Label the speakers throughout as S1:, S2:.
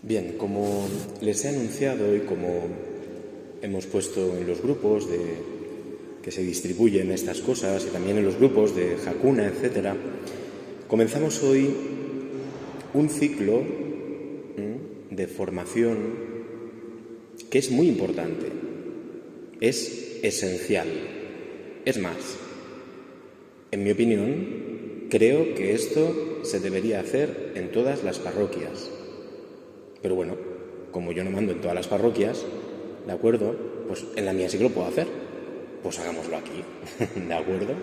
S1: Bien, como les he anunciado y como hemos puesto en los grupos que se distribuyen estas cosas y también en los grupos de Hakuna, etc., comenzamos hoy un ciclo de formación que es muy importante, es esencial. Es más, en mi opinión, creo que esto se debería hacer en todas las parroquias. Pero bueno, como yo no mando en todas las parroquias, ¿de acuerdo? Pues en la mía sí que lo puedo hacer. Pues hagámoslo aquí, ¿de acuerdo?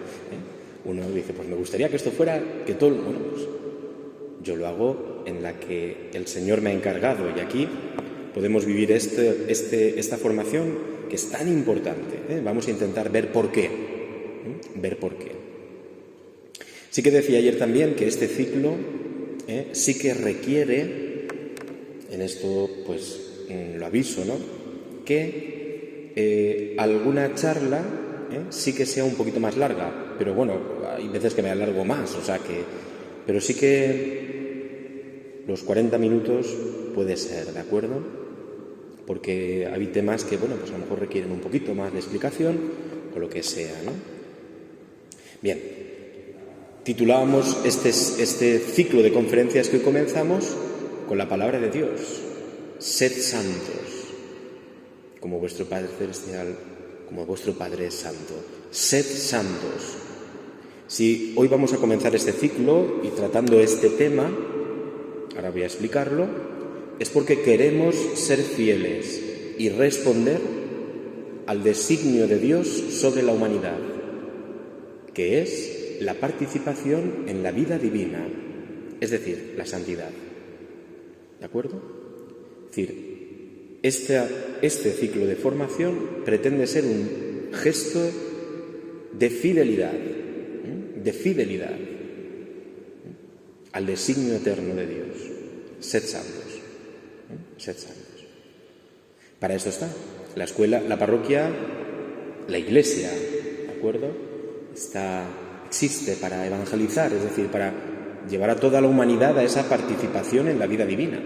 S1: Uno dice, pues me gustaría que esto fuera, que todo... Bueno, pues yo lo hago en la que el Señor me ha encargado y aquí podemos vivir esta formación que es tan importante. Vamos a intentar ver por qué. Ver por qué. Sí que decía ayer también que este ciclo sí que requiere... En esto, pues, lo aviso, ¿no? Que alguna charla sí que sea un poquito más larga, pero bueno, hay veces que me alargo más, o sea que... Pero sí que los 40 minutos puede ser, ¿de acuerdo? Porque hay temas que, bueno, pues a lo mejor requieren un poquito más de explicación o lo que sea, ¿no? Bien, titulábamos este ciclo de conferencias que hoy comenzamos con la palabra de Dios. Sed santos, como vuestro Padre Celestial, como vuestro Padre es santo. Sed santos. Si hoy vamos a comenzar este ciclo y tratando este tema, ahora voy a explicarlo, es porque queremos ser fieles y responder al designio de Dios sobre la humanidad, que es la participación en la vida divina, es decir, la santidad. ¿De acuerdo? Es decir, este ciclo de formación pretende ser un gesto de fidelidad al designio eterno de Dios. Sed santos. Sed santos. Para eso está la escuela, la parroquia, la iglesia, ¿de acuerdo? Existe para evangelizar, es decir, para llevar a toda la humanidad a esa participación en la vida divina,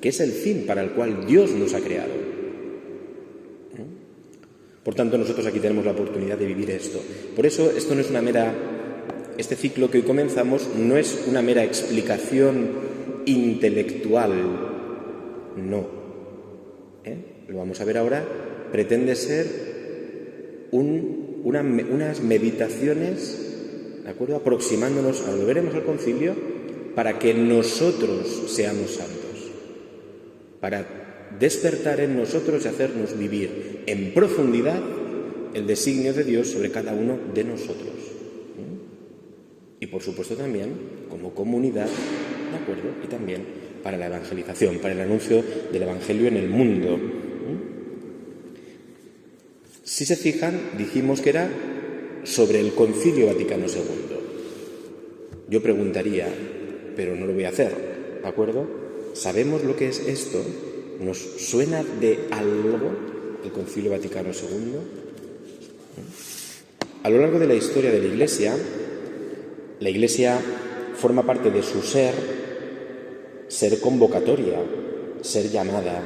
S1: que es el fin para el cual Dios nos ha creado. Por tanto, nosotros aquí tenemos la oportunidad de vivir esto. Por eso, este ciclo que hoy comenzamos no es una mera explicación intelectual, no. Lo vamos a ver ahora, pretende ser unas meditaciones, ¿de acuerdo? Aproximándonos, ahora lo veremos al concilio, para que nosotros seamos santos, para despertar en nosotros y hacernos vivir en profundidad el designio de Dios sobre cada uno de nosotros. Y por supuesto también como comunidad, ¿de acuerdo? Y también para la evangelización, para el anuncio del Evangelio en el mundo. Si se fijan, dijimos que era sobre el Concilio Vaticano II. Yo preguntaría, pero no lo voy a hacer, ¿de acuerdo? ¿Sabemos lo que es esto? ¿Nos suena de algo el Concilio Vaticano II? A lo largo de la historia de la Iglesia forma parte de su ser convocatoria, ser llamada,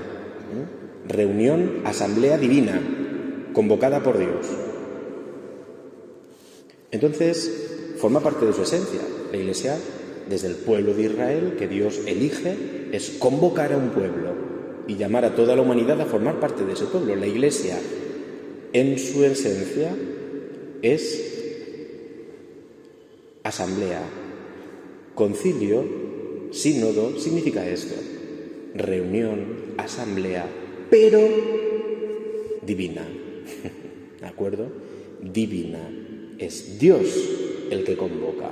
S1: reunión, asamblea divina, convocada por Dios. Entonces, forma parte de su esencia. La Iglesia, desde el pueblo de Israel, que Dios elige, es convocar a un pueblo y llamar a toda la humanidad a formar parte de ese pueblo. La Iglesia, en su esencia, es asamblea. Concilio, sínodo, significa esto. Reunión, asamblea, pero divina. ¿De acuerdo? Divina. Es Dios el que convoca.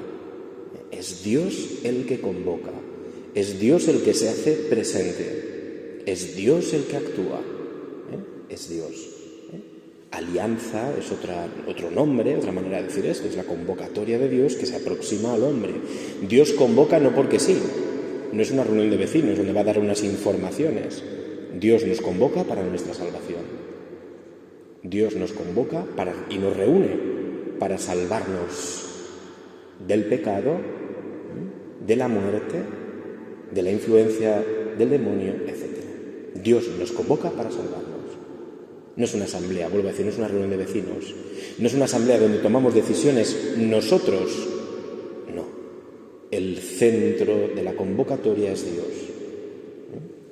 S1: Es Dios el que convoca. Es Dios el que se hace presente. Es Dios el que actúa. Es Dios. Alianza es otro nombre, otra manera de decir esto. Es la convocatoria de Dios que se aproxima al hombre. Dios convoca no porque sí. No es una reunión de vecinos donde va a dar unas informaciones. Dios nos convoca para nuestra salvación. Dios nos convoca y nos reúne para salvarnos del pecado, de la muerte, de la influencia del demonio, etc. Dios nos convoca para salvarnos. No es una asamblea, vuelvo a decir, no es una reunión de vecinos. No es una asamblea donde tomamos decisiones nosotros. No. El centro de la convocatoria es Dios.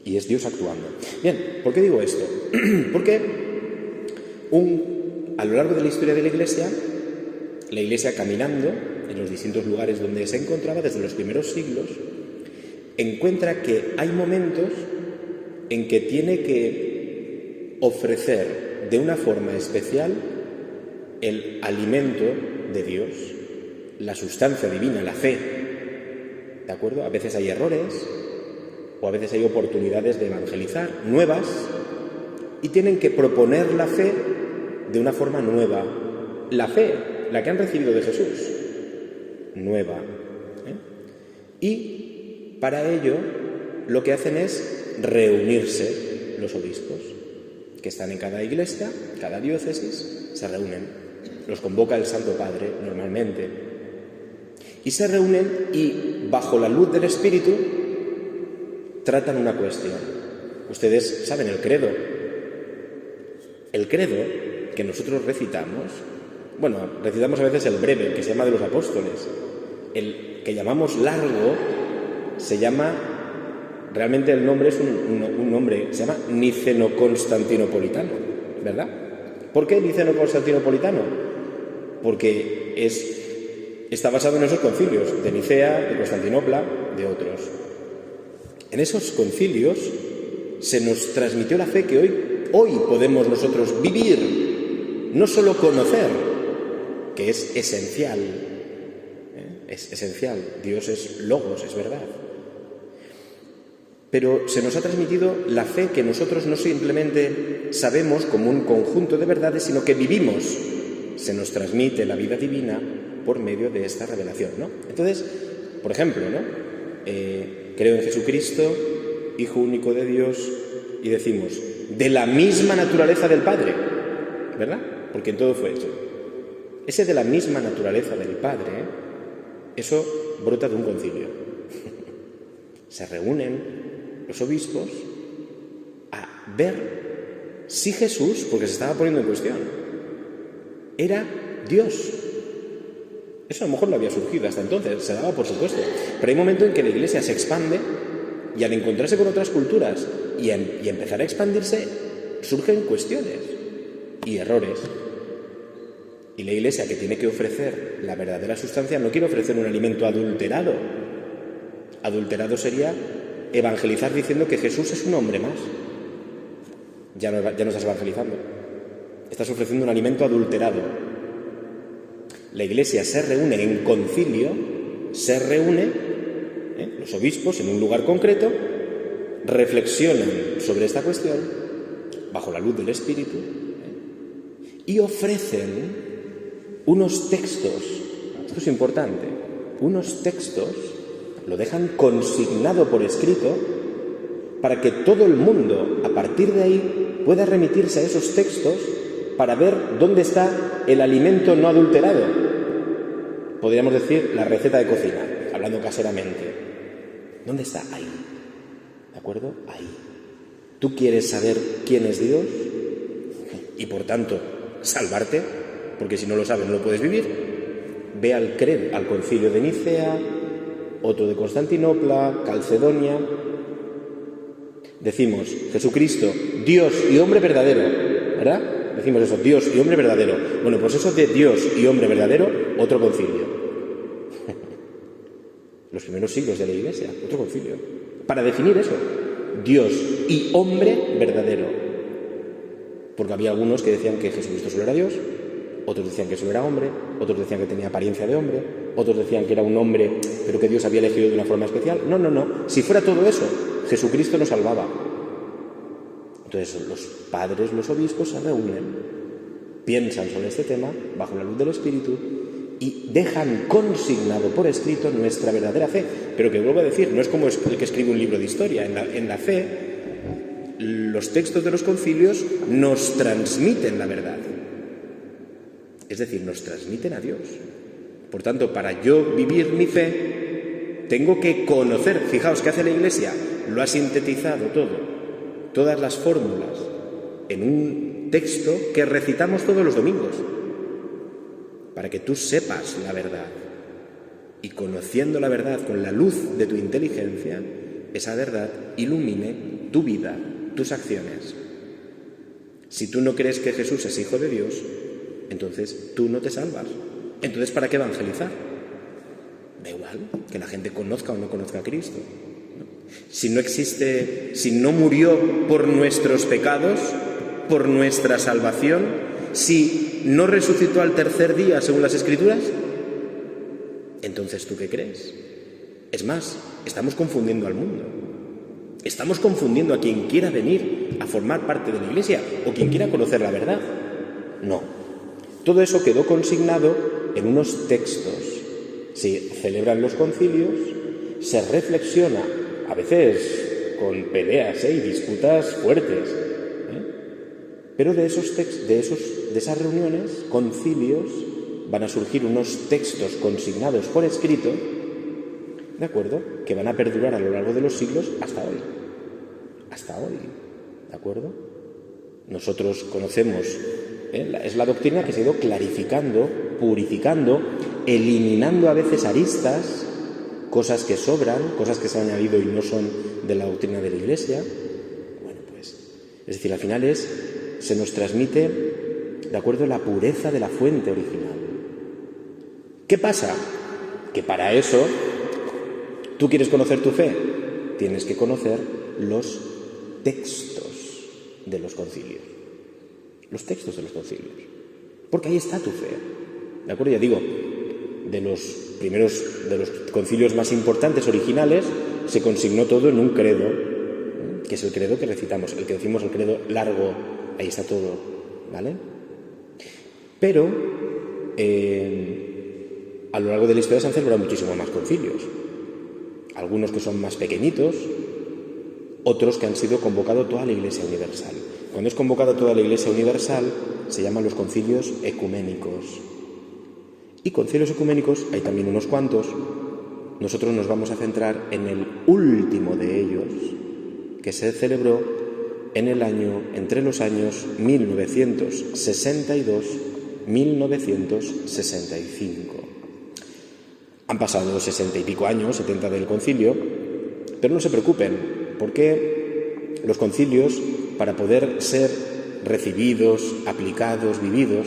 S1: Y es Dios actuando. Bien, ¿por qué digo esto? Porque a lo largo de la historia de la Iglesia caminando en los distintos lugares donde se encontraba desde los primeros siglos, encuentra que hay momentos en que tiene que ofrecer de una forma especial el alimento de Dios, la sustancia divina, la fe. ¿De acuerdo? A veces hay errores o a veces hay oportunidades de evangelizar nuevas y tienen que proponer la fe de una forma nueva. La fe, la que han recibido de Jesús, nueva. Y para ello lo que hacen es reunirse los obispos, que están en cada iglesia, cada diócesis, se reúnen. Los convoca el Santo Padre normalmente. Y se reúnen y, bajo la luz del Espíritu, tratan una cuestión. Ustedes saben el credo. El credo que nosotros recitamos, recitamos a veces el breve, que se llama de los apóstoles. El que llamamos largo se llama, realmente el nombre es un nombre, se llama niceno-constantinopolitano, ¿verdad? ¿Por qué niceno-constantinopolitano? Porque está basado en esos concilios, de Nicea, de Constantinopla, de otros. En esos concilios se nos transmitió la fe que hoy podemos nosotros vivir, no solo conocer, que es esencial. Es esencial. Dios es logos, es verdad. Pero se nos ha transmitido la fe que nosotros no simplemente sabemos como un conjunto de verdades, sino que vivimos. Se nos transmite la vida divina por medio de esta revelación, ¿no? Entonces, por ejemplo, ¿no? Creo en Jesucristo, Hijo único de Dios, y decimos, de la misma naturaleza del Padre, ¿verdad? Porque en todo fue hecho. Ese de la misma naturaleza del Padre, eso brota de un concilio. Se reúnen los obispos a ver si Jesús, porque se estaba poniendo en cuestión, era Dios. Eso a lo mejor no había surgido hasta entonces, se daba por supuesto. Pero hay un momento en que la Iglesia se expande y al encontrarse con otras culturas y empezar a expandirse, surgen cuestiones y errores. Y la Iglesia, que tiene que ofrecer la verdadera sustancia, no quiere ofrecer un alimento adulterado. Adulterado sería evangelizar diciendo que Jesús es un hombre más. Ya no estás evangelizando. Estás ofreciendo un alimento adulterado. La Iglesia se reúne en concilio, los obispos en un lugar concreto, reflexionan sobre esta cuestión bajo la luz del Espíritu y ofrecen unos textos, esto es importante, unos textos, lo dejan consignado por escrito para que todo el mundo, a partir de ahí, pueda remitirse a esos textos para ver dónde está el alimento no adulterado. Podríamos decir la receta de cocina, hablando caseramente. ¿Dónde está? Ahí. ¿De acuerdo? Ahí. ¿Tú quieres saber quién es Dios? Y por tanto, salvarte, porque si no lo sabes no lo puedes vivir. Ve al credo, al concilio de Nicea, otro de Constantinopla, Calcedonia. Decimos, Jesucristo, Dios y hombre verdadero, ¿verdad? Decimos eso, Dios y hombre verdadero. Bueno, pues eso de Dios y hombre verdadero, otro concilio. Los primeros siglos de la Iglesia, otro concilio. Para definir eso, Dios y hombre verdadero. Porque había algunos que decían que Jesucristo solo era Dios, otros decían que solo era hombre, otros decían que tenía apariencia de hombre, otros decían que era un hombre, pero que Dios había elegido de una forma especial. No. Si fuera todo eso, Jesucristo nos salvaba. Entonces los padres, los obispos se reúnen, piensan sobre este tema bajo la luz del Espíritu y dejan consignado por escrito nuestra verdadera fe. Pero que vuelvo a decir, no es como el que escribe un libro de historia. En la fe, los textos de los concilios nos transmiten la verdad. Es decir, nos transmiten a Dios. Por tanto, para yo vivir mi fe, tengo que conocer. Fijaos, ¿qué hace la Iglesia? lo ha sintetizado todo, todas las fórmulas, en un texto que recitamos todos los domingos, para que tú sepas la verdad. Y conociendo la verdad con la luz de tu inteligencia, esa verdad ilumine tu vida, tus acciones. Si tú no crees que Jesús es Hijo de Dios, entonces tú no te salvas. Entonces, ¿para qué evangelizar? Da igual que la gente conozca o no conozca a Cristo. Si no existe, si no murió por nuestros pecados, por nuestra salvación, si no resucitó al tercer día según las Escrituras, entonces ¿tú qué crees? Es más, estamos confundiendo al mundo. Estamos confundiendo a quien quiera venir a formar parte de la Iglesia o quien quiera conocer la verdad. No. Todo eso quedó consignado en unos textos. Se celebran los concilios, se reflexiona, a veces con peleas y disputas fuertes, pero de esas reuniones, concilios, van a surgir unos textos consignados por escrito, ¿de acuerdo?, que van a perdurar a lo largo de los siglos hasta hoy. Hasta hoy, ¿de acuerdo? Nosotros conocemos, es la doctrina que se ha ido clarificando, purificando, eliminando a veces aristas, cosas que sobran, cosas que se han añadido y no son de la doctrina de la Iglesia. Bueno, pues, es decir, al final se nos transmite, de acuerdo, la pureza de la fuente original. ¿Qué pasa? Que para eso, ¿tú quieres conocer tu fe? Tienes que conocer los textos de los concilios. Los textos de los concilios. Porque ahí está tu fe. ¿De acuerdo? Ya digo, de los concilios más importantes, originales, se consignó todo en un credo, que es el credo que recitamos. El que decimos el credo largo, ahí está todo, ¿vale? Pero a lo largo de la historia se han celebrado muchísimos más concilios. Algunos que son más pequeñitos, otros que han sido convocado toda la Iglesia Universal. Cuando es convocado toda la Iglesia Universal, se llaman los concilios ecuménicos. Y concilios ecuménicos hay también unos cuantos. Nosotros nos vamos a centrar en el último de ellos, que se celebró entre los años 1962-1965. Han pasado 60 y pico años, 70 del concilio, pero no se preocupen, porque los concilios, para poder ser recibidos, aplicados, vividos,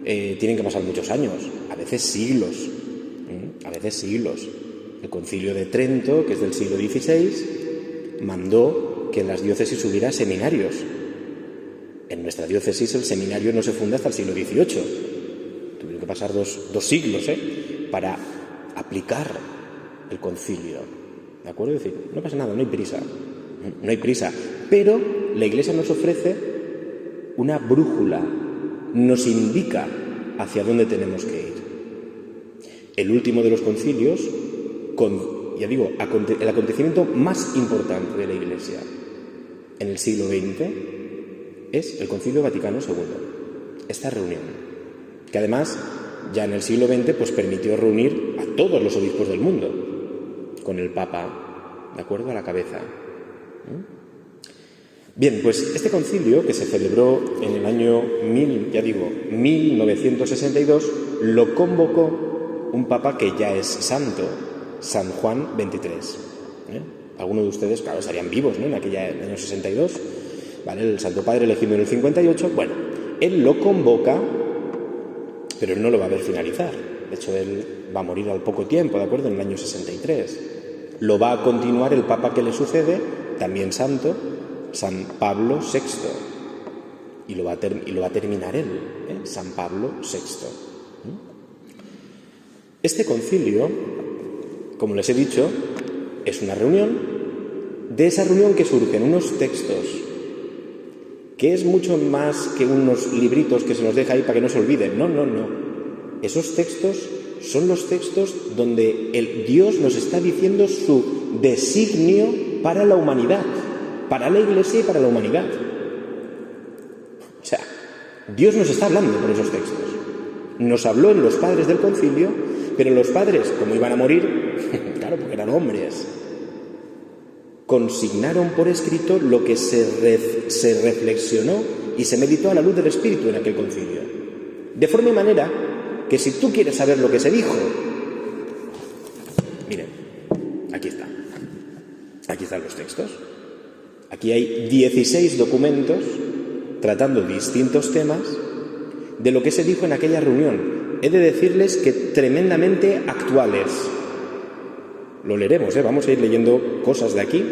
S1: tienen que pasar muchos años, a veces siglos. El Concilio de Trento, que es del siglo XVI, mandó que en las diócesis hubiera seminarios. En nuestra diócesis el seminario no se funda hasta el siglo XVIII. Tuvieron que pasar dos siglos para aplicar el concilio. ¿De acuerdo? Es decir, no pasa nada, no hay prisa. No hay prisa. Pero la Iglesia nos ofrece una brújula, nos indica hacia dónde tenemos que ir. El último de los concilios, el acontecimiento más importante de la Iglesia en el siglo XX es el Concilio Vaticano II. Esta reunión, que además ya en el siglo XX pues permitió reunir a todos los obispos del mundo, con el Papa, ¿de acuerdo?, a la cabeza. Bien, pues este concilio, que se celebró en el año 1962, lo convocó un Papa que ya es santo, San Juan XXIII. Algunos de ustedes, claro, estarían vivos, ¿no?, en el año 62, ¿vale? El Santo Padre elegido en el 58. Bueno, él lo convoca, pero él no lo va a ver finalizar. De hecho, él va a morir al poco tiempo, ¿de acuerdo?, en el año 63. Lo va a continuar el Papa que le sucede, también santo, San Pablo VI. Y lo va a terminar él, San Pablo VI. Este concilio, como les he dicho, es una reunión. De esa reunión que surgen unos textos, que es mucho más que unos libritos que se nos deja ahí para que no se olviden. No. Esos textos son los textos donde Dios nos está diciendo su designio para la humanidad, para la Iglesia y para la humanidad. O sea, Dios nos está hablando por esos textos. Nos habló en los padres del concilio, pero los padres, como iban a morir, claro, porque eran hombres, consignaron por escrito lo que se reflexionó y se meditó a la luz del Espíritu en aquel concilio. De forma y manera que si tú quieres saber lo que se dijo, miren, aquí está. Aquí están los textos. Aquí hay 16 documentos tratando distintos temas de lo que se dijo en aquella reunión. He de decirles que tremendamente actuales. Lo leeremos, vamos a ir leyendo cosas de aquí.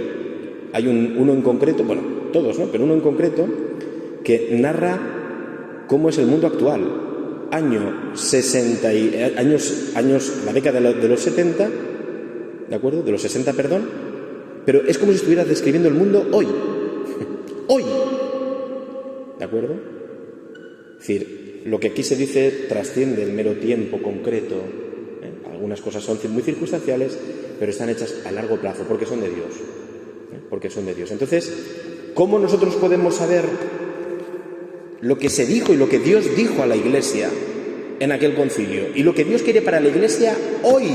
S1: Hay uno en concreto, bueno, todos, ¿no? Pero uno en concreto que narra cómo es el mundo actual. La década de los 70, ¿de acuerdo? De los 60, perdón. Pero es como si estuvieras describiendo el mundo hoy. Hoy. ¿De acuerdo? Es decir, lo que aquí se dice trasciende el mero tiempo concreto. Algunas cosas son muy circunstanciales, pero están hechas a largo plazo, porque son de Dios. Porque son de Dios. Entonces, ¿cómo nosotros podemos saber lo que se dijo y lo que Dios dijo a la Iglesia en aquel concilio? Y lo que Dios quiere para la Iglesia hoy.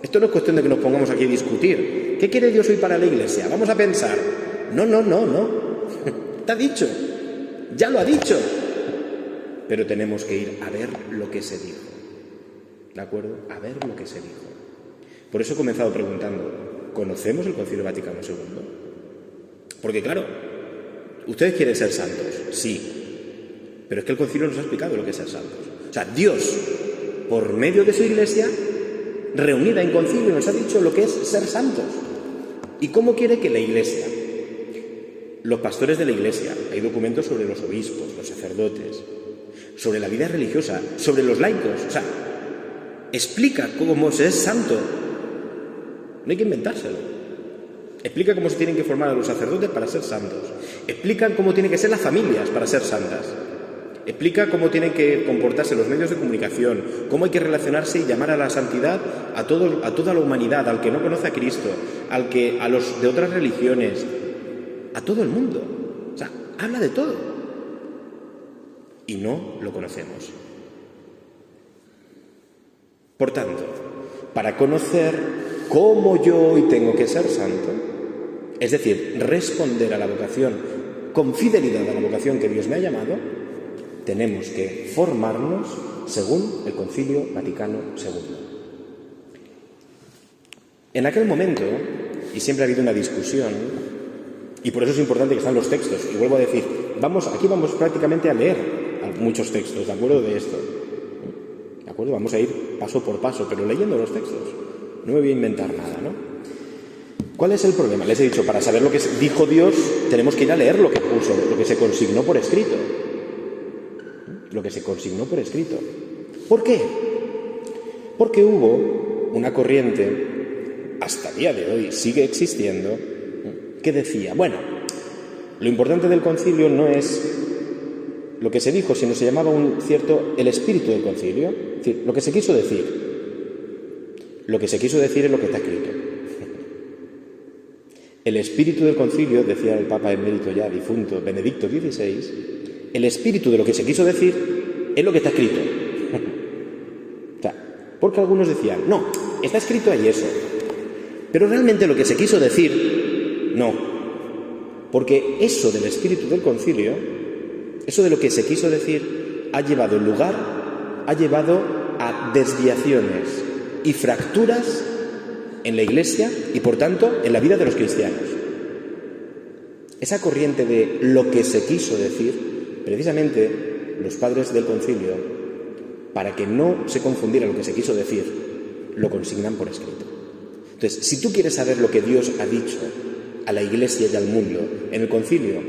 S1: Esto no es cuestión de que nos pongamos aquí a discutir. ¿Qué quiere Dios hoy para la Iglesia? Vamos a pensar. No. Está dicho. Ya lo ha dicho. Pero tenemos que ir a ver lo que se dijo. ¿De acuerdo? A ver lo que se dijo. Por eso he comenzado preguntando, ¿conocemos el Concilio Vaticano II? Porque claro, ¿ustedes quieren ser santos? Sí. Pero es que el concilio nos ha explicado lo que es ser santos. O sea, Dios, por medio de su Iglesia, reunida en concilio, nos ha dicho lo que es ser santos. ¿Y cómo quiere que la Iglesia, los pastores de la Iglesia, hay documentos sobre los obispos, los sacerdotes, sobre la vida religiosa, sobre los laicos, o sea, explica cómo se es santo? No hay que inventárselo. Explica cómo se tienen que formar a los sacerdotes para ser santos. Explican cómo tienen que ser las familias para ser santas. Explica cómo tienen que comportarse los medios de comunicación, cómo hay que relacionarse y llamar a la santidad a toda la humanidad, al que no conoce a Cristo, a los de otras religiones, a todo el mundo. O sea, habla de todo. Y no lo conocemos. Por tanto, para conocer cómo yo hoy tengo que ser santo, es decir, responder a la vocación, con fidelidad a la vocación que Dios me ha llamado, tenemos que formarnos según el Concilio Vaticano II. En aquel momento, y siempre ha habido una discusión, y por eso es importante que están los textos, y vuelvo a decir, aquí vamos prácticamente a leer muchos textos, ¿de acuerdo? De esto. ¿De acuerdo? Vamos a ir paso por paso, pero leyendo los textos. No me voy a inventar nada, ¿no? ¿Cuál es el problema? Les he dicho, para saber lo que dijo Dios, tenemos que ir a leer lo que puso, lo que se consignó por escrito. Lo que se consignó por escrito. ¿Por qué? Porque hubo una corriente, hasta el día de hoy sigue existiendo, que decía, bueno, lo importante del concilio no es lo que se dijo, sino se llamaba el espíritu del concilio. Es decir, lo que se quiso decir. Lo que se quiso decir es lo que está escrito. El espíritu del concilio, decía el Papa emérito ya difunto, Benedicto XVI, el espíritu de lo que se quiso decir es lo que está escrito. O sea, porque algunos decían, no, está escrito ahí eso. Pero realmente lo que se quiso decir, no. Porque eso del espíritu del concilio, eso de lo que se quiso decir, ha llevado a desviaciones y fracturas en la Iglesia y, por tanto, en la vida de los cristianos. Esa corriente de lo que se quiso decir, precisamente los padres del concilio, para que no se confundiera lo que se quiso decir, lo consignan por escrito. Entonces, si tú quieres saber lo que Dios ha dicho a la Iglesia y al mundo en el concilio,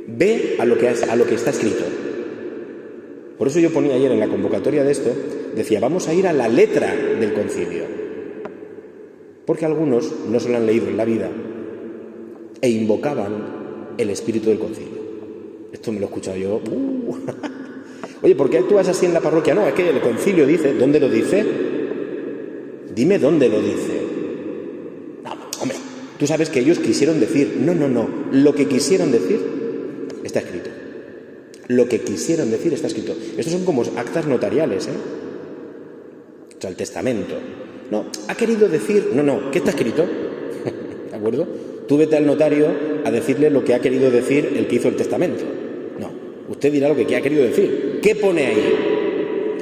S1: ve a lo que está escrito. Por eso yo ponía ayer en la convocatoria de esto, decía, vamos a ir a la letra del concilio. Porque algunos no se lo han leído en la vida e invocaban el espíritu del concilio. Esto me lo he escuchado yo. Oye, ¿por qué actúas así en la parroquia? No, es que el concilio dice. ¿Dónde lo dice? Dime dónde lo dice. No, hombre, tú sabes que ellos quisieron decir. No. Lo que quisieron decir está escrito. Lo que quisieron decir está escrito. Estos son como actas notariales, O sea, el testamento. No, ha querido decir... No, ¿qué está escrito? ¿De acuerdo? Tú vete al notario a decirle lo que ha querido decir el que hizo el testamento. No, usted dirá lo que ha querido decir. ¿Qué pone ahí?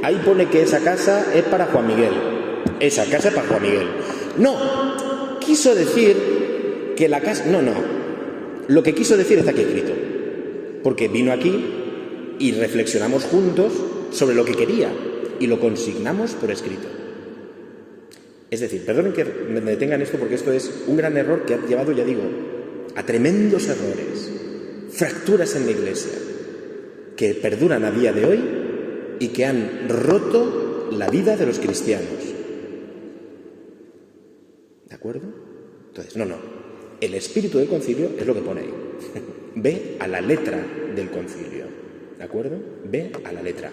S1: Ahí pone que esa casa es para Juan Miguel. Esa casa es para Juan Miguel. No, quiso decir que la casa... No. Lo que quiso decir está aquí escrito. Porque vino aquí y reflexionamos juntos sobre lo que quería y lo consignamos por escrito. Es decir, perdonen que me detengan esto porque esto es un gran error que ha llevado, ya digo, a tremendos errores, fracturas en la Iglesia, que perduran a día de hoy y que han roto la vida de los cristianos. ¿De acuerdo? Entonces, no. El espíritu del concilio es lo que pone ahí. Ve a la letra del concilio. ¿De acuerdo? Ve a la letra.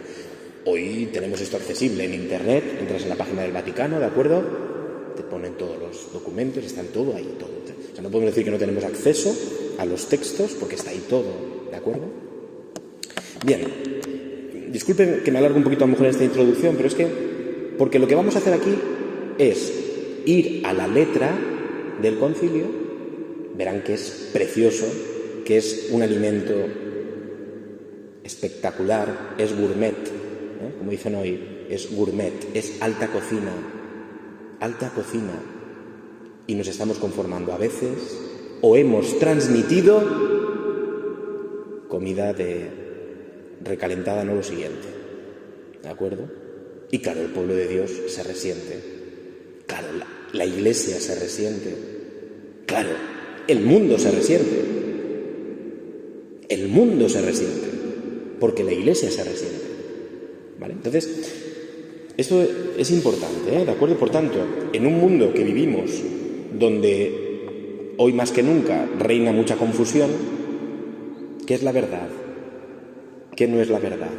S1: Hoy tenemos esto accesible en Internet, entras en la página del Vaticano, ¿de acuerdo? Te ponen todos los documentos, están todo ahí, todo. O sea, no podemos decir que no tenemos acceso a los textos porque está ahí todo, ¿de acuerdo? Bien, disculpen que me alargue un poquito a lo mejor en esta introducción, pero es que, porque lo que vamos a hacer aquí es ir a la letra del concilio, verán que es precioso, que es un alimento espectacular, es gourmet, como dicen hoy, es gourmet, es alta cocina, y nos estamos conformando a veces, o hemos transmitido comida de recalentada, no lo siguiente, ¿de acuerdo? Y claro, el pueblo de Dios se resiente, claro, la Iglesia se resiente, claro, el mundo se resiente, porque la Iglesia se resiente, ¿vale? Entonces, esto es importante, ¿de acuerdo? Por tanto, en un mundo que vivimos donde hoy más que nunca reina mucha confusión, ¿qué es la verdad? ¿Qué no es la verdad?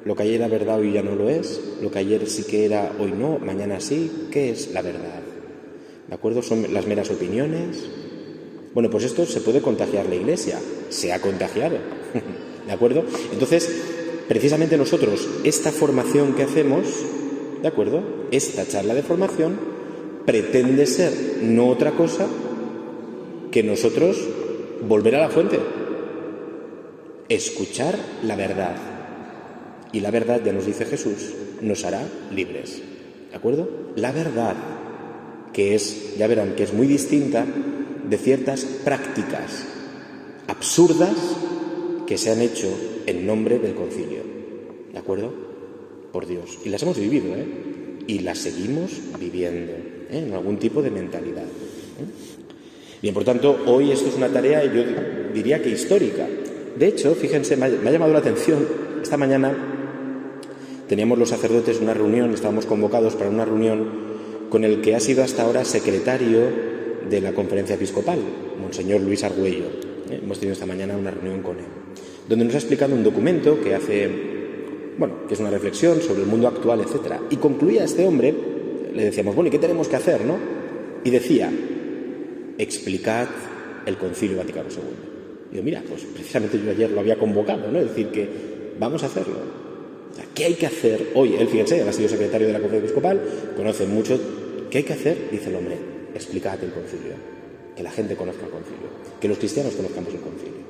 S1: Lo que ayer era verdad hoy ya no lo es, lo que ayer sí que era hoy no, mañana sí. ¿Qué es la verdad? ¿De acuerdo? ¿Son las meras opiniones? Bueno, pues esto se puede contagiar la Iglesia, se ha contagiado, ¿de acuerdo? Entonces, precisamente nosotros, esta formación que hacemos, ¿de acuerdo? Esta charla de formación pretende ser no otra cosa que nosotros volver a la fuente, escuchar la verdad. Y la verdad, ya nos dice Jesús, nos hará libres, ¿de acuerdo? La verdad, que es, ya verán, que es muy distinta de ciertas prácticas absurdas que se han hecho en nombre del concilio, ¿de acuerdo? Por Dios. Y las hemos vivido, y las seguimos viviendo, en algún tipo de mentalidad. Bien, por tanto, hoy esto es una tarea, yo diría que histórica. De hecho, fíjense, me ha llamado la atención, esta mañana teníamos los sacerdotes una reunión, estábamos convocados para una reunión con el que ha sido hasta ahora secretario de la Conferencia Episcopal, Monseñor Luis Argüello. Hemos tenido esta mañana una reunión con él, donde nos ha explicado un documento que que es una reflexión sobre el mundo actual, etc. Y concluía este hombre, le decíamos, bueno, ¿y qué tenemos que hacer, no? Y decía, explicad el Concilio Vaticano II. Y yo, mira, pues precisamente yo ayer lo había convocado, ¿no? Es decir, que vamos a hacerlo. O sea, ¿qué hay que hacer hoy? Él, fíjense, ha sido secretario de la Conferencia Episcopal, conoce mucho. ¿Qué hay que hacer? Dice el hombre, explicad el concilio, que la gente conozca el concilio, que los cristianos conozcamos el concilio,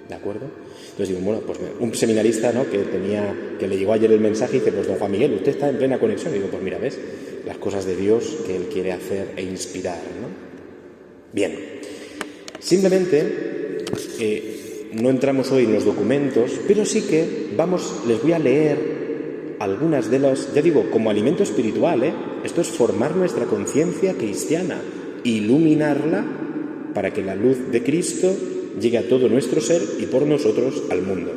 S1: ¿de acuerdo? Entonces digo, bueno, pues un seminarista, ¿no?, que le llegó ayer el mensaje y dice, pues don Juan Miguel, usted está en plena conexión. Y digo, pues mira, ves, las cosas de Dios que Él quiere hacer e inspirar, ¿no? Bien, simplemente no entramos hoy en los documentos, pero sí que les voy a leer algunas de las, ya digo, como alimento espiritual, esto es formar nuestra conciencia cristiana, iluminarla para que la luz de Cristo llegue a todo nuestro ser y por nosotros al mundo.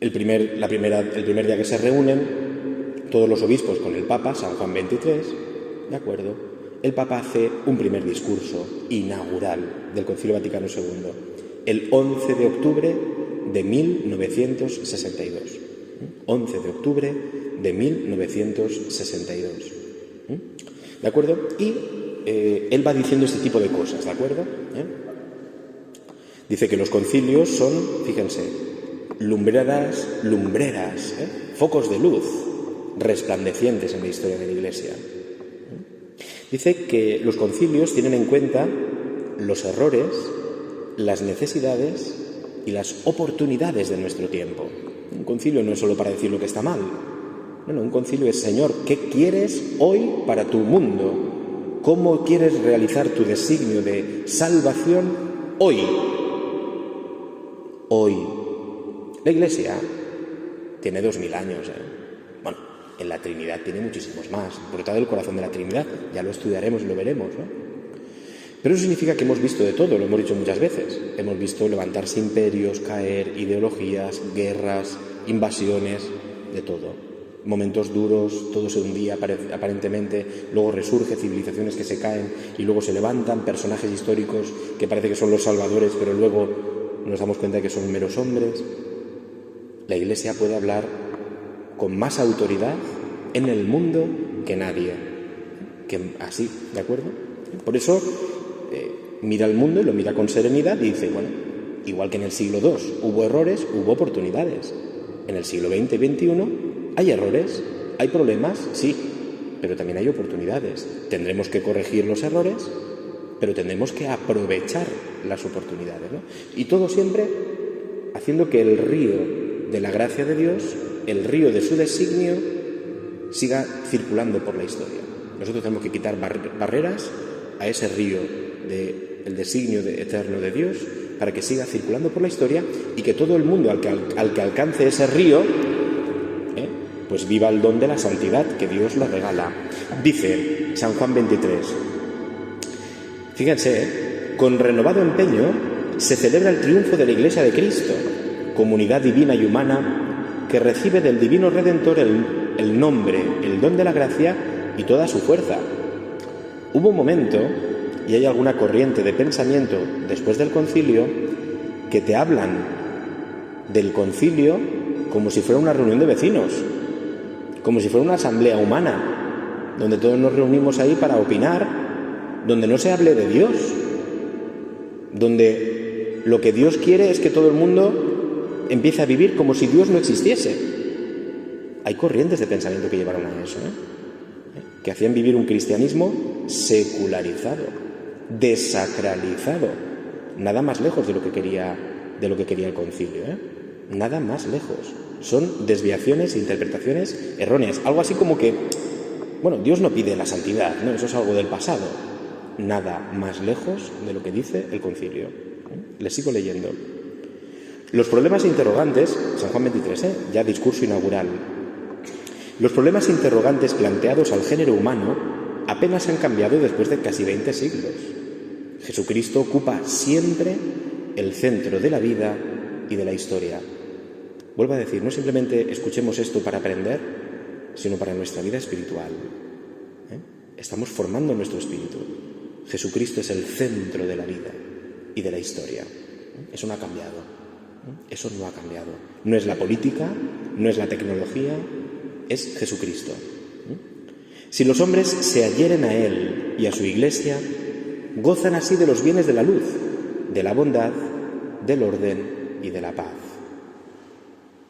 S1: El primer día que se reúnen todos los obispos con el Papa, San Juan XXIII, ¿de acuerdo? El Papa hace un primer discurso inaugural del Concilio Vaticano II, el 11 de octubre de 1962. 11 de octubre de 1962. ¿De acuerdo? Y él va diciendo este tipo de cosas, ¿de acuerdo? Dice que los concilios son, fíjense, lumbreras, focos de luz resplandecientes en la historia de la Iglesia. Dice que los concilios tienen en cuenta los errores, las necesidades y las oportunidades de nuestro tiempo. Un concilio no es solo para decir lo que está mal. No, un concilio es, Señor, ¿qué quieres hoy para tu mundo? ¿Cómo quieres realizar tu designio de salvación hoy? Hoy. La Iglesia tiene 2000 años. Bueno, en la Trinidad tiene muchísimos más. Brotado el corazón de la Trinidad, ya lo estudiaremos y lo veremos, ¿no? Pero eso significa que hemos visto de todo, lo hemos dicho muchas veces. Hemos visto levantarse imperios, caer, ideologías, guerras, invasiones, de todo. Momentos duros, todo se hundía aparentemente, luego resurge, civilizaciones que se caen y luego se levantan, personajes históricos que parece que son los salvadores, pero luego nos damos cuenta de que son meros hombres. La Iglesia puede hablar con más autoridad en el mundo que nadie. Así, ¿de acuerdo? Por eso mira al mundo y lo mira con serenidad y dice, bueno, igual que en el siglo II hubo errores, hubo oportunidades. En el siglo XX y XXI hay errores, hay problemas, sí, pero también hay oportunidades. Tendremos que corregir los errores, pero tendremos que aprovechar las oportunidades, ¿no? Y todo siempre haciendo que el río de la gracia de Dios, el río de su designio, siga circulando por la historia. Nosotros tenemos que quitar barreras a ese río del designio eterno de Dios para que siga circulando por la historia y que todo el mundo al que alcance ese río pues viva el don de la santidad que Dios le regala. Dice San Juan 23, fíjense, con renovado empeño se celebra el triunfo de la Iglesia de Cristo, comunidad divina y humana que recibe del Divino Redentor el nombre, el don de la gracia y toda su fuerza. Hubo un momento, y hay alguna corriente de pensamiento después del concilio, que te hablan del concilio como si fuera una reunión de vecinos, como si fuera una asamblea humana, donde todos nos reunimos ahí para opinar, donde no se hable de Dios, donde lo que Dios quiere es que todo el mundo empiece a vivir como si Dios no existiese. Hay corrientes de pensamiento que llevaron a eso, que hacían vivir un cristianismo secularizado, desacralizado, nada más lejos de lo que quería el concilio, nada más lejos. Son desviaciones e interpretaciones erróneas, algo así como que, bueno, Dios no pide la santidad, ¿no? Eso es algo del pasado. Nada más lejos de lo que dice el concilio. Les sigo leyendo. Los problemas e interrogantes, San Juan 23, ya discurso inaugural. Los problemas e interrogantes planteados al género humano apenas han cambiado después de casi 20 siglos. Jesucristo ocupa siempre el centro de la vida y de la historia. Vuelvo a decir, no simplemente escuchemos esto para aprender, sino para nuestra vida espiritual. Estamos formando nuestro espíritu. Jesucristo es el centro de la vida y de la historia. Eso no ha cambiado. Eso no ha cambiado. No es la política, no es la tecnología, es Jesucristo. Si los hombres se adhieren a Él y a su Iglesia, gozan así de los bienes de la luz, de la bondad, del orden y de la paz.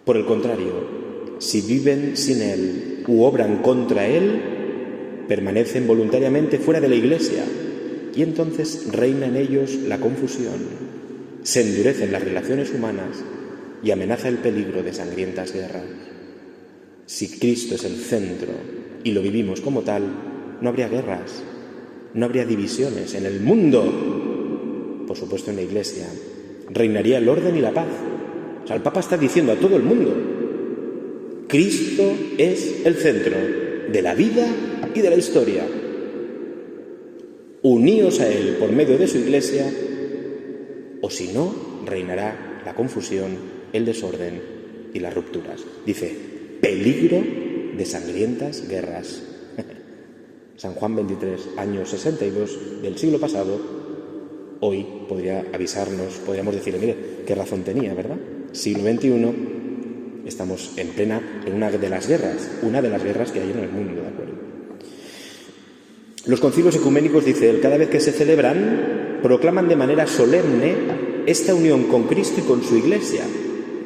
S1: Por el contrario, si viven sin Él u obran contra Él, permanecen voluntariamente fuera de la Iglesia y entonces reina en ellos la confusión, se endurecen las relaciones humanas y amenaza el peligro de sangrientas guerras. Si Cristo es el centro y lo vivimos como tal, no habría guerras, no habría divisiones en el mundo, por supuesto en la Iglesia. Reinaría el orden y la paz. O sea, el Papa está diciendo a todo el mundo, Cristo es el centro de la vida y de la historia. Uníos a Él por medio de su Iglesia, o si no, reinará la confusión, el desorden y las rupturas. Dice, peligro de sangrientas guerras. San Juan 23, año 62 del siglo pasado, hoy podría avisarnos, podríamos decirle, mire, qué razón tenía, ¿verdad? Siglo XXI, estamos en una de las guerras que hay en el mundo, ¿de acuerdo? Los concilios ecuménicos, dice él, cada vez que se celebran, proclaman de manera solemne esta unión con Cristo y con su Iglesia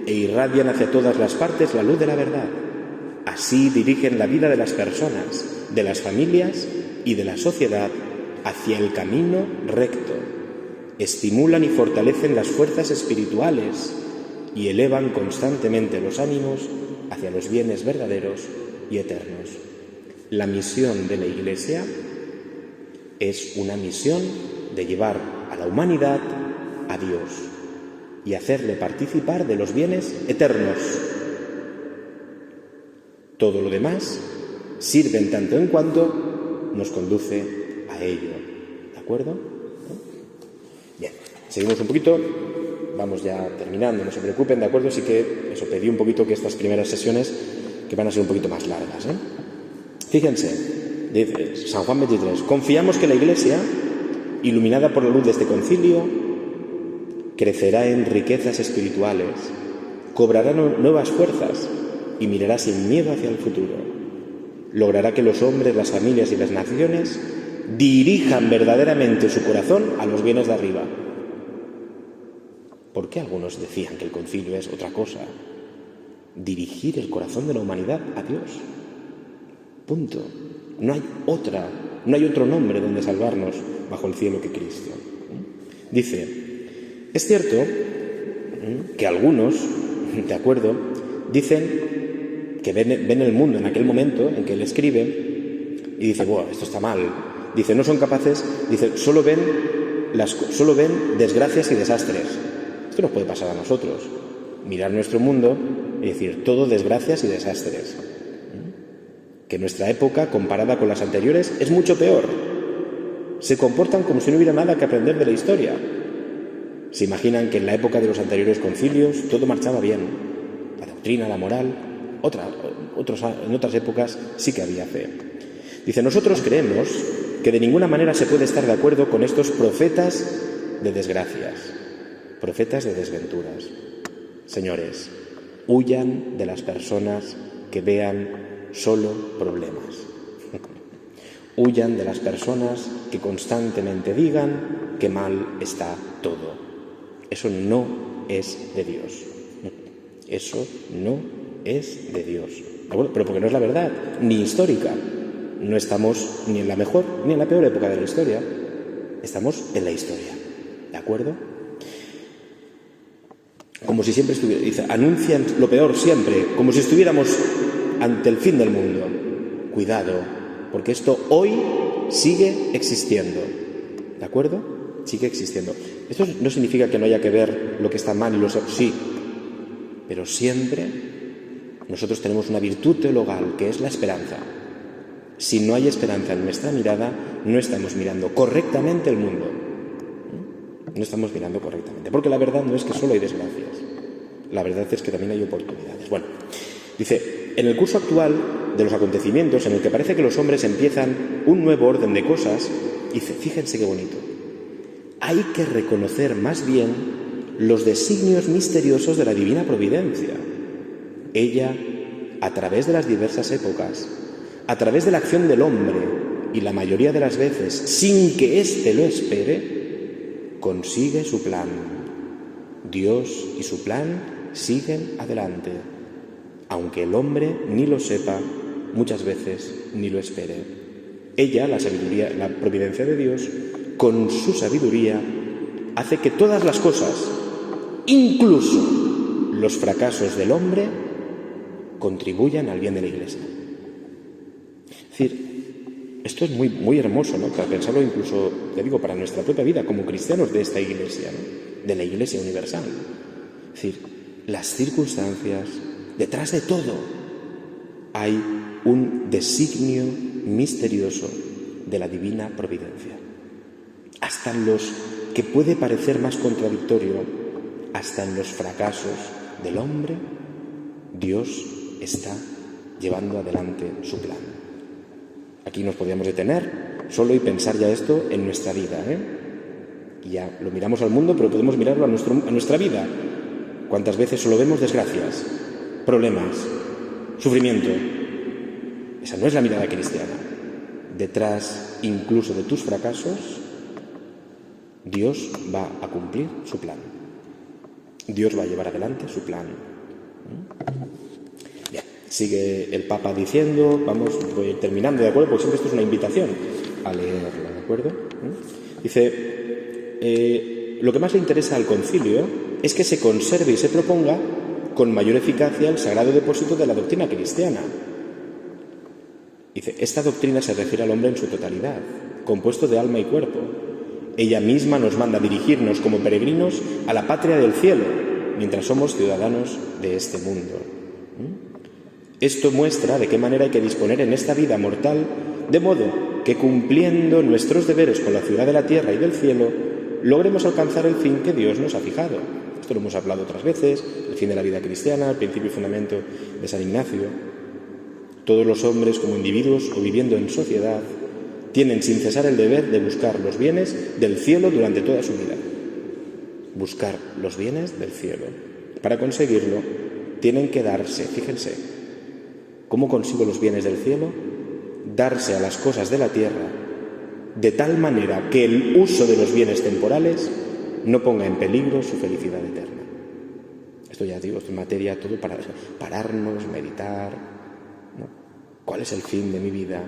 S1: e irradian hacia todas las partes la luz de la verdad. Así dirigen la vida de las personas, de las familias y de la sociedad hacia el camino recto, estimulan y fortalecen las fuerzas espirituales y elevan constantemente los ánimos hacia los bienes verdaderos y eternos. La misión de la Iglesia es una misión de llevar a la humanidad a Dios y hacerle participar de los bienes eternos. Todo lo demás sirve en tanto en cuanto nos conduce a ello. ¿De acuerdo? Bien, seguimos un poquito. Vamos ya terminando, no se preocupen, ¿de acuerdo? Sí que eso, pedí un poquito que estas primeras sesiones, que van a ser un poquito más largas, Fíjense, dice San Juan 23, confiamos que la Iglesia, iluminada por la luz de este concilio, crecerá en riquezas espirituales, cobrará nuevas fuerzas y mirará sin miedo hacia el futuro. Logrará que los hombres, las familias y las naciones dirijan verdaderamente su corazón a los bienes de arriba. ¿Por qué algunos decían que el concilio es otra cosa? Dirigir el corazón de la humanidad a Dios. Punto. No hay otro nombre donde salvarnos bajo el cielo que Cristo. Dice, es cierto que algunos, de acuerdo, dicen que ven el mundo en aquel momento en que él escribe y dice, bueno, esto está mal. Dice, no son capaces, dice, solo ven desgracias y desastres. Esto nos puede pasar a nosotros. Mirar nuestro mundo y decir, todo desgracias y desastres. Que nuestra época, comparada con las anteriores, es mucho peor. Se comportan como si no hubiera nada que aprender de la historia. Se imaginan que en la época de los anteriores concilios todo marchaba bien. La doctrina, la moral, en otras épocas sí que había fe. Dice, nosotros creemos que de ninguna manera se puede estar de acuerdo con estos profetas de desgracias, profetas de desventuras. Señores, huyan de las personas que vean solo problemas. Huyan de las personas que constantemente digan que mal está todo. Eso no es de Dios. Eso no es de Dios. Bueno, pero porque no es la verdad, ni histórica. No estamos ni en la mejor ni en la peor época de la historia. Estamos en la historia. ¿De acuerdo? Como si siempre estuviera, dice, anuncian lo peor siempre, como si estuviéramos ante el fin del mundo. Cuidado, porque esto hoy sigue existiendo. ¿De acuerdo? Sigue existiendo. Esto no significa que no haya que ver lo que está mal y lo sí, pero siempre nosotros tenemos una virtud teologal que es la esperanza. Si no hay esperanza en nuestra mirada, no estamos mirando correctamente el mundo. No estamos mirando correctamente, porque la verdad no es que solo hay desgracias. La verdad es que también hay oportunidades. Bueno, dice, en el curso actual de los acontecimientos, en el que parece que los hombres empiezan un nuevo orden de cosas, dice, fíjense qué bonito, hay que reconocer más bien los designios misteriosos de la divina providencia. Ella, a través de las diversas épocas, a través de la acción del hombre, y la mayoría de las veces sin que éste lo espere, consigue su plan. Dios y su plan siguen adelante, aunque el hombre ni lo sepa, muchas veces ni lo espere. Ella, la sabiduría, la providencia de Dios, con su sabiduría, hace que todas las cosas, incluso los fracasos del hombre, contribuyan al bien de la Iglesia. Es decir, esto es muy, muy hermoso, ¿no? Para pensarlo incluso, ya digo, para nuestra propia vida como cristianos de esta Iglesia, ¿no? De la Iglesia universal. Es decir, las circunstancias, detrás de todo, hay un designio misterioso de la divina providencia. Hasta en los que puede parecer más contradictorio, hasta en los fracasos del hombre, Dios está llevando adelante su plan. Aquí nos podríamos detener solo y pensar ya esto en nuestra vida, Y ya lo miramos al mundo, pero podemos mirarlo a nuestra vida. ¿Cuántas veces solo vemos desgracias, problemas, sufrimiento? Esa no es la mirada cristiana. Detrás incluso de tus fracasos, Dios va a cumplir su plan. Dios va a llevar adelante su plan. Bien, sigue el Papa diciendo, voy terminando, ¿de acuerdo? Porque siempre esto es una invitación. a leerla, ¿de acuerdo? Dice, lo que más le interesa al concilio es que se conserve y se proponga con mayor eficacia el sagrado depósito de la doctrina cristiana. Dice, esta doctrina se refiere al hombre en su totalidad, compuesto de alma y cuerpo. Ella misma nos manda dirigirnos como peregrinos a la patria del cielo, mientras somos ciudadanos de este mundo. Esto muestra de qué manera hay que disponer en esta vida mortal, de modo que cumpliendo nuestros deberes con la ciudad de la tierra y del cielo, logremos alcanzar el fin que Dios nos ha fijado. Esto lo hemos hablado otras veces, el fin de la vida cristiana, el principio y fundamento de San Ignacio. Todos los hombres, como individuos o viviendo en sociedad, tienen sin cesar el deber de buscar los bienes del cielo durante toda su vida. Buscar los bienes del cielo. Para conseguirlo, tienen que darse, fíjense, ¿cómo consigo los bienes del cielo? Darse a las cosas de la tierra de tal manera que el uso de los bienes temporales no ponga en peligro su felicidad eterna. Esto ya digo, esto es materia todo para pararnos, meditar, ¿no? ¿Cuál es el fin de mi vida?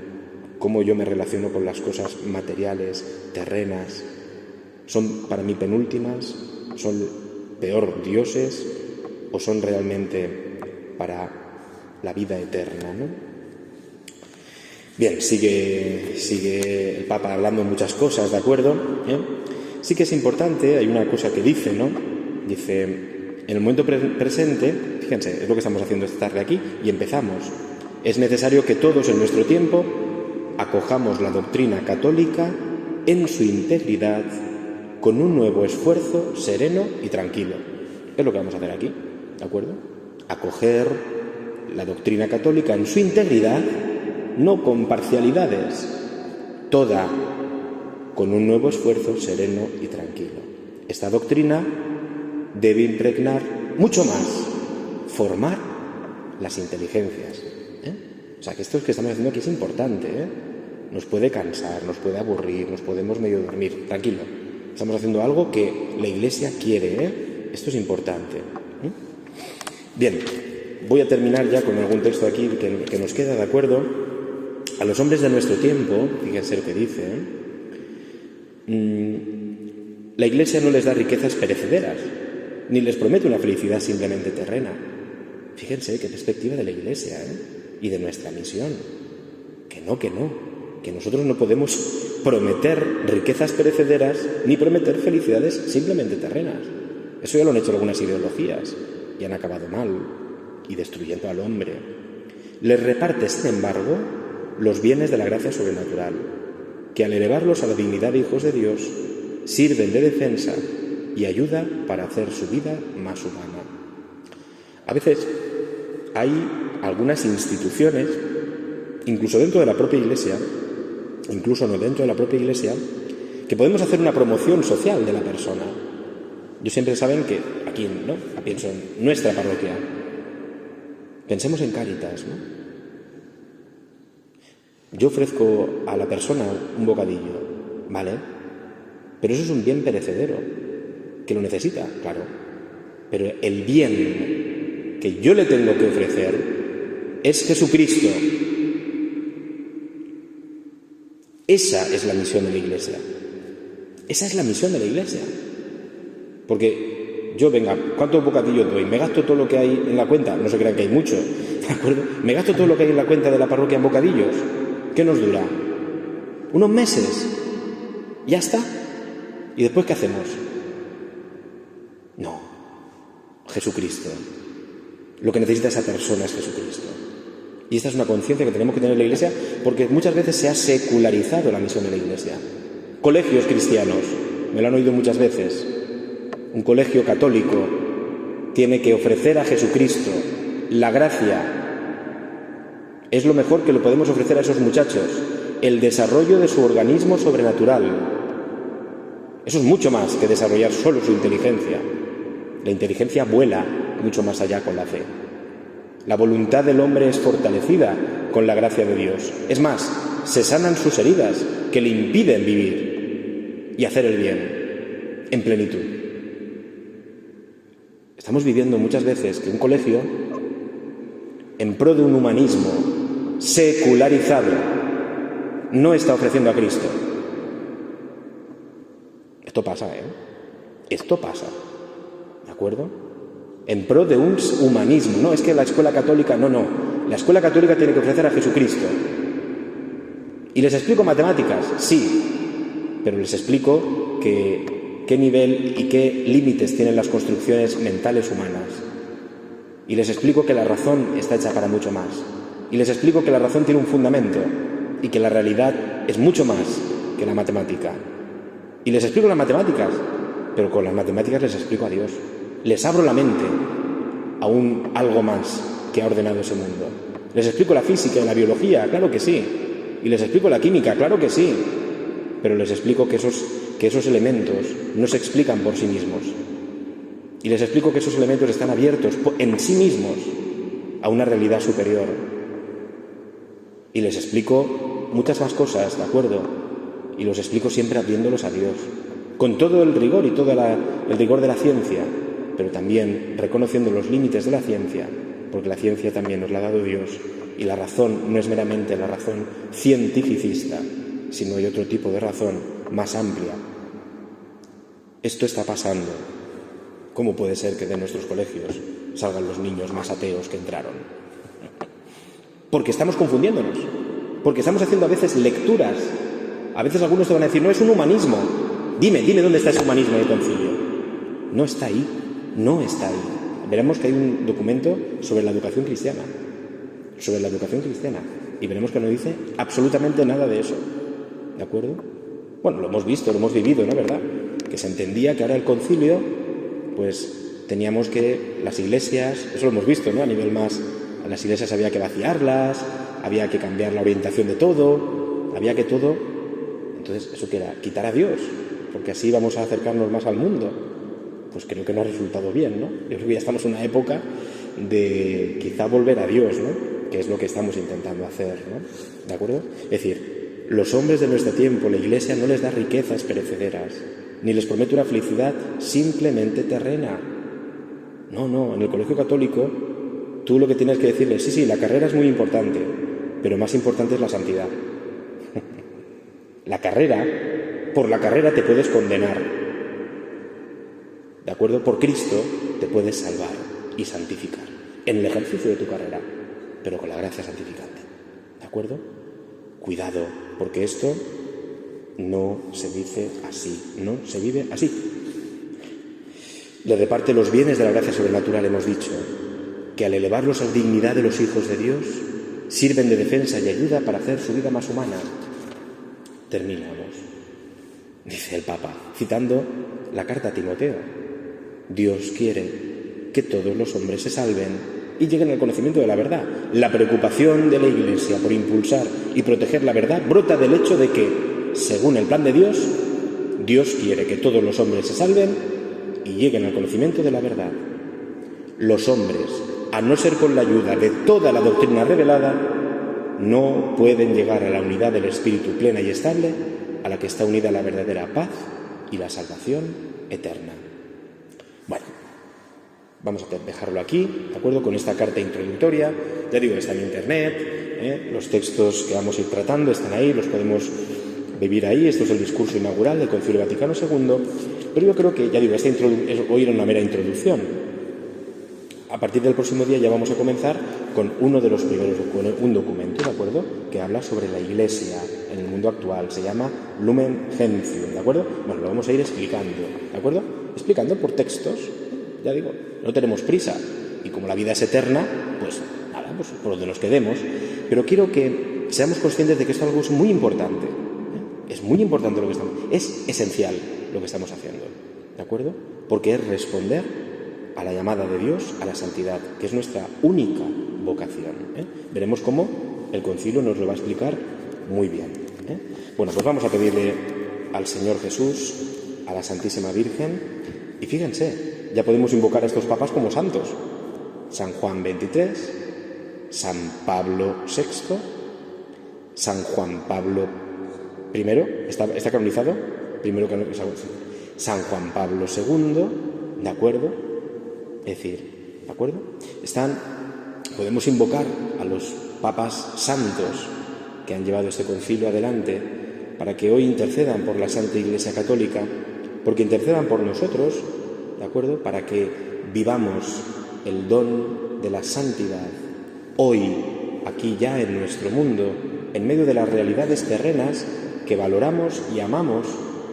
S1: ¿Cómo yo me relaciono con las cosas materiales, terrenas? ¿Son para mí penúltimas? ¿Son peor dioses? ¿O son realmente para la vida eterna, ¿no? Bien, sigue el Papa hablando muchas cosas, ¿de acuerdo? Sí que es importante, hay una cosa que dice, ¿no? Dice, en el momento presente, fíjense, es lo que estamos haciendo esta tarde aquí, y empezamos. Es necesario que todos en nuestro tiempo acojamos la doctrina católica en su integridad con un nuevo esfuerzo sereno y tranquilo. Es lo que vamos a hacer aquí, ¿de acuerdo? Acoger la doctrina católica en su integridad, no con parcialidades, toda con un nuevo esfuerzo sereno y tranquilo. Esta doctrina debe impregnar mucho más, formar las inteligencias. O sea, que esto que estamos haciendo aquí es importante, Nos puede cansar, nos puede aburrir, nos podemos medio dormir. Tranquilo, estamos haciendo algo que la Iglesia quiere, Esto es importante. Bien, voy a terminar ya con algún texto aquí que nos queda, ¿de acuerdo? A los hombres de nuestro tiempo, fíjense lo que dice, la Iglesia no les da riquezas perecederas, ni les promete una felicidad simplemente terrena. Fíjense qué perspectiva de la Iglesia, y de nuestra misión. Que nosotros no podemos prometer riquezas perecederas ni prometer felicidades simplemente terrenas. Eso ya lo han hecho algunas ideologías y han acabado mal y destruyendo al hombre. Les reparte, sin embargo, los bienes de la gracia sobrenatural, que al elevarlos a la dignidad de hijos de Dios, sirven de defensa y ayuda para hacer su vida más humana. A veces hay algunas instituciones, incluso dentro de la propia Iglesia, que podemos hacer una promoción social de la persona. Yo siempre saben que aquí, ¿no? Pienso en nuestra parroquia. Pensemos en Cáritas, ¿no? Yo ofrezco a la persona un bocadillo, ¿vale? Pero eso es un bien perecedero, que lo necesita, claro. Pero el bien que yo le tengo que ofrecer es Jesucristo. Esa es la misión de la Iglesia. Esa es la misión de la Iglesia. Porque yo, venga, ¿cuántos bocadillos doy? ¿Me gasto todo lo que hay en la cuenta? No se crean que hay mucho, ¿de acuerdo? ¿Me gasto todo lo que hay en la cuenta de la parroquia en bocadillos? ¿Qué nos dura? ¿Unos meses? ¿Ya está? ¿Y después qué hacemos? No. Jesucristo. Lo que necesita esa persona es Jesucristo. Y esta es una conciencia que tenemos que tener en la Iglesia, porque muchas veces se ha secularizado la misión de la Iglesia. Colegios cristianos, me lo han oído muchas veces. Un colegio católico tiene que ofrecer a Jesucristo la gracia. Es lo mejor que le podemos ofrecer a esos muchachos, el desarrollo de su organismo sobrenatural. Eso es mucho más que desarrollar solo su inteligencia. La inteligencia vuela mucho más allá con la fe. La voluntad del hombre es fortalecida con la gracia de Dios. Es más, se sanan sus heridas que le impiden vivir y hacer el bien en plenitud. Estamos viviendo muchas veces que un colegio, en pro de un humanismo secularizado, no está ofreciendo a Cristo. Esto pasa, Esto pasa, ¿de acuerdo? En pro de un humanismo. No, es que la escuela católica, no. La escuela católica tiene que ofrecer a Jesucristo. ¿Y les explico matemáticas? Sí, pero les explico qué nivel y qué límites tienen las construcciones mentales humanas. Y les explico que la razón está hecha para mucho más. Y les explico que la razón tiene un fundamento y que la realidad es mucho más que la matemática. Y les explico las matemáticas, pero con las matemáticas les explico a Dios. Les abro la mente a algo más que ha ordenado ese mundo. Les explico la física y la biología, claro que sí. Y les explico la química, claro que sí. Pero les explico que esos elementos no se explican por sí mismos. Y les explico que esos elementos están abiertos en sí mismos a una realidad superior. Y les explico muchas más cosas, ¿de acuerdo? Y los explico siempre abriéndolos a Dios, con todo el rigor y todo el rigor de la ciencia, pero también reconociendo los límites de la ciencia, porque la ciencia también nos la ha dado Dios, y la razón no es meramente la razón cientificista, sino hay otro tipo de razón más amplia. Esto está pasando. ¿Cómo puede ser que de nuestros colegios salgan los niños más ateos que entraron? Porque estamos confundiéndonos, porque estamos haciendo a veces lecturas. A veces algunos te van a decir, no, es un humanismo. Dime dónde está ese humanismo del concilio. No está ahí. Veremos que hay un documento sobre la educación cristiana. Y veremos que no dice absolutamente nada de eso. ¿De acuerdo? Bueno, lo hemos visto, lo hemos vivido, ¿no? ¿Verdad? Que se entendía que ahora el concilio, pues teníamos que las iglesias, eso lo hemos visto, ¿no? A nivel más, a las iglesias había que vaciarlas, había que cambiar la orientación de todo, había que todo. Entonces, ¿eso qué era? Quitar a Dios, porque así vamos a acercarnos más al mundo. Pues creo que no ha resultado bien, ¿no? Yo creo que ya estamos en una época de quizá volver a Dios, ¿no? Que es lo que estamos intentando hacer, ¿no? ¿De acuerdo? Es decir, los hombres de nuestro tiempo, la Iglesia no les da riquezas perecederas, ni les promete una felicidad simplemente terrena. No, en el colegio católico tú lo que tienes que decirles, sí, la carrera es muy importante, pero más importante es la santidad. Por la carrera te puedes condenar. ¿De acuerdo? Por Cristo te puedes salvar y santificar en el ejercicio de tu carrera, pero con la gracia santificante. ¿De acuerdo? Cuidado, porque esto no se dice así, no se vive así. Le reparte los bienes de la gracia sobrenatural, hemos dicho, que al elevarlos a la dignidad de los hijos de Dios, sirven de defensa y ayuda para hacer su vida más humana. Terminamos, dice el Papa, citando la carta a Timoteo. Dios quiere que todos los hombres se salven y lleguen al conocimiento de la verdad. La preocupación de la Iglesia por impulsar y proteger la verdad brota del hecho de que, según el plan de Dios, Dios quiere que todos los hombres se salven y lleguen al conocimiento de la verdad. Los hombres, a no ser con la ayuda de toda la doctrina revelada, no pueden llegar a la unidad del Espíritu plena y estable, a la que está unida la verdadera paz y la salvación eterna. Bueno, vamos a dejarlo aquí, ¿de acuerdo? Con esta carta introductoria. Ya digo, está en internet, los textos que vamos a ir tratando están ahí, los podemos vivir ahí. Esto es el discurso inaugural del Concilio Vaticano II. Pero yo creo que, ya digo, hoy era una mera introducción. A partir del próximo día ya vamos a comenzar con un documento, ¿de acuerdo?, que habla sobre la Iglesia en el mundo actual. Se llama Lumen Gentium, ¿de acuerdo? Bueno, lo vamos a ir explicando, ¿de acuerdo? Explicando por textos. Ya digo, no tenemos prisa. Y como la vida es eterna, pues nada, pues por donde nos quedemos. Pero quiero que seamos conscientes de que esto es algo muy importante. Es muy importante lo que es esencial lo que estamos haciendo, ¿de acuerdo? Porque es responder a la llamada de Dios a la santidad, que es nuestra única vocación. Veremos cómo el concilio nos lo va a explicar muy bien. Bueno, pues vamos a pedirle al Señor Jesús, a la Santísima Virgen, y fíjense, ya podemos invocar a estos papas como santos. San Juan XXIII, San Pablo VI, San Juan Pablo I, ¿está canonizado? Primero que San Juan Pablo II, ¿de acuerdo? Es decir, ¿de acuerdo? Podemos invocar a los papas santos que han llevado este concilio adelante, para que hoy intercedan por la Santa Iglesia Católica, porque intercedan por nosotros, ¿de acuerdo?, para que vivamos el don de la santidad hoy, aquí ya en nuestro mundo, en medio de las realidades terrenas que valoramos y amamos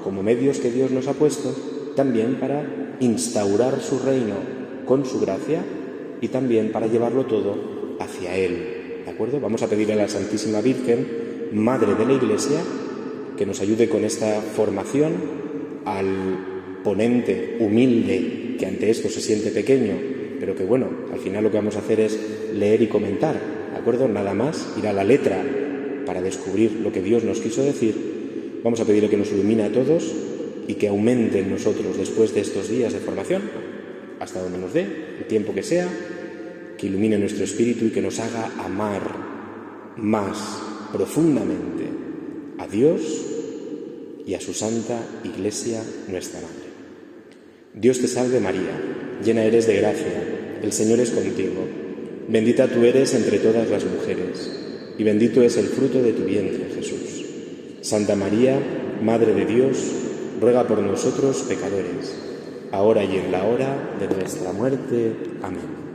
S1: como medios que Dios nos ha puesto, también para instaurar su reino con su gracia y también para llevarlo todo hacia Él, ¿de acuerdo? Vamos a pedirle a la Santísima Virgen, Madre de la Iglesia, que nos ayude con esta formación, al ponente humilde que ante esto se siente pequeño, pero que bueno, al final lo que vamos a hacer es leer y comentar, ¿de acuerdo? Nada más, ir a la letra para descubrir lo que Dios nos quiso decir. Vamos a pedirle que nos ilumine a todos y que aumente en nosotros, después de estos días de formación, hasta donde nos dé, el tiempo que sea, que ilumine nuestro espíritu y que nos haga amar más profundamente a Dios y a su Santa Iglesia, nuestra Madre. Dios te salve María, llena eres de gracia, el Señor es contigo. Bendita tú eres entre todas las mujeres, y bendito es el fruto de tu vientre, Jesús. Santa María, Madre de Dios, ruega por nosotros pecadores, ahora y en la hora de nuestra muerte. Amén.